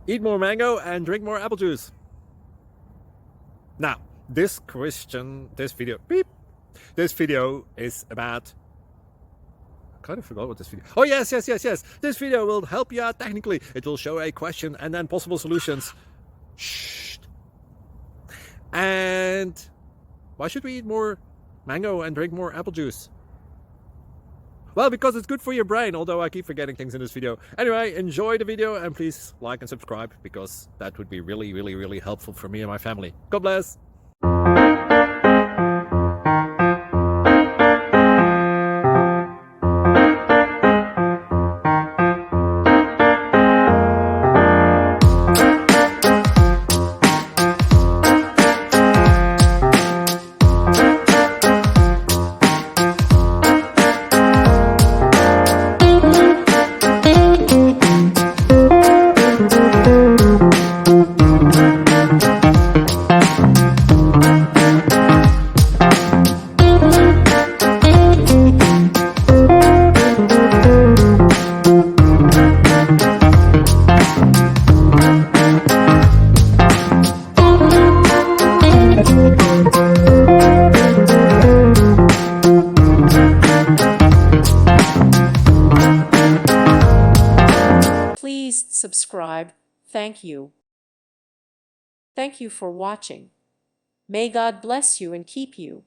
eat more mango and drink more apple juice. Now, this video is about, I kind of forgot what this video, oh yes, this video will help you out technically. It will show a question and then possible solutions. Shh. And why should we eat more mango and drink more apple juice? Well, because it's good for your brain, although I keep forgetting things in this video. Anyway, enjoy the video and please like and subscribe, because that would be really helpful for me and my family. God bless! Please subscribe. Thank you. Thank you for watching. May God bless you and keep you.